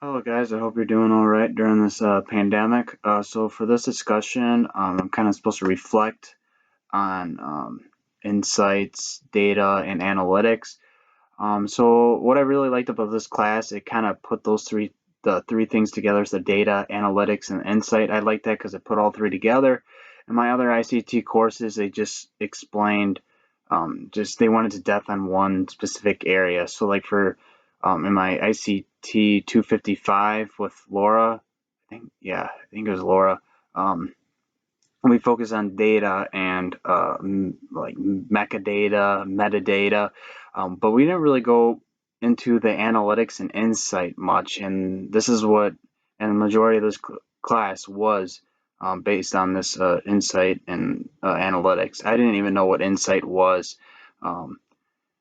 Hello guys, I hope you're doing all right during this pandemic. So for this discussion, I'm kind of supposed to reflect on insights, data, and analytics. So what I really liked about this class, it kind of put the three things together, so data, analytics, and insight. I like that because it put all three together. In my other ICT courses, they just explained, just they went into depth on one specific area. So like for in my ICT 255 with Laura, I think it was Laura. Um, we focus on data and like metadata, but we didn't really go into the analytics and insight much. And this is what, and the majority of this class was based on this insight and analytics. I didn't even know what insight was. Um,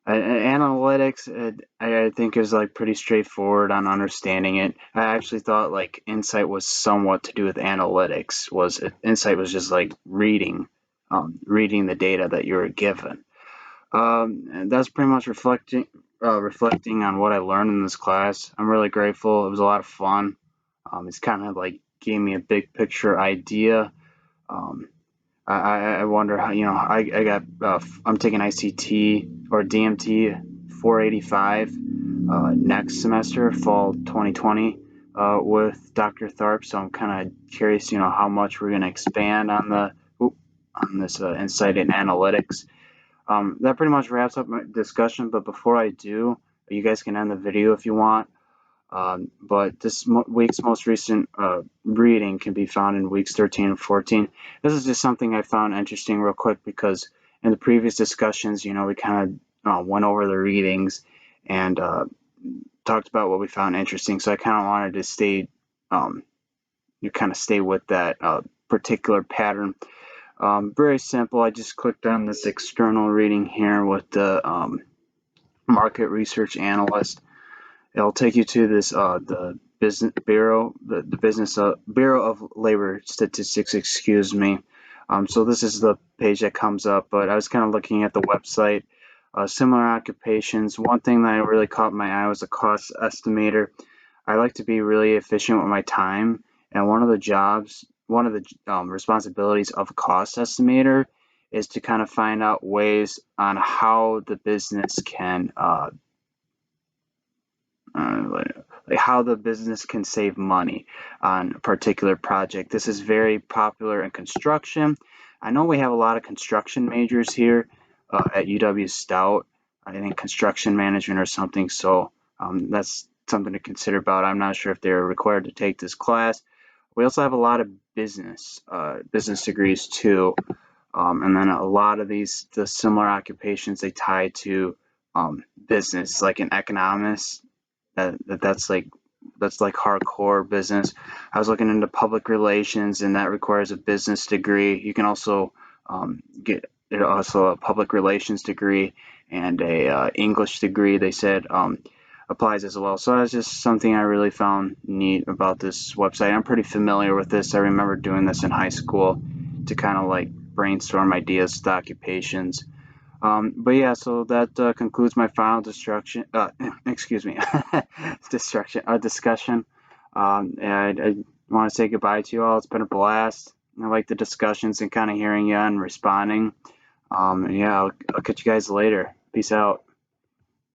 Analytics, I think, is like pretty straightforward on understanding it. I actually thought like insight was somewhat to do with analytics. Insight was just like reading the data that you were given. And that's pretty much reflecting on what I learned in this class. I'm really grateful. It was a lot of fun. It's kind of like gave me a big picture idea. Um, I wonder how, I'm taking ICT or DMT 485 next semester, fall 2020, with Dr. Tharp. So I'm kind of curious, how much we're going to expand on on this insight and analytics. That pretty much wraps up my discussion. But before I do, you guys can end the video if you want. But this week's most recent reading can be found in weeks 13 and 14. This is just something I found interesting real quick because in the previous discussions, we kind of went over the readings and talked about what we found interesting. So I kind of wanted to stay with that particular pattern. Very simple. I just clicked on this external reading here with the market research analyst. It'll take you to this the business bureau, the business Bureau of Labor Statistics. Excuse me. So this is the page that comes up. But I was kind of looking at the website. Similar occupations. One thing that really caught my eye was a cost estimator. I like to be really efficient with my time, and one of the responsibilities of a cost estimator is to kind of find out ways on how the business can like how the business can save money on a particular project. This is very popular in construction. I know we have a lot of construction majors here at UW Stout. I think construction management or something. So that's something to consider about. I'm not sure if they're required to take this class. We also have a lot of business degrees too. And then a lot of the similar occupations, they tie to business, like an economist that's like hardcore business. I was looking into public relations, and that requires a business degree. You can also get also a public relations degree and a English degree. They said applies as well. So that's just something I really found neat about this website. I'm pretty familiar with this. I remember doing this in high school to kind of like brainstorm ideas to occupations. But yeah, so that concludes my final destruction. Excuse me, discussion. I want to say goodbye to you all. It's been a blast. I like the discussions and kind of hearing you and responding. Yeah, I'll catch you guys later. Peace out.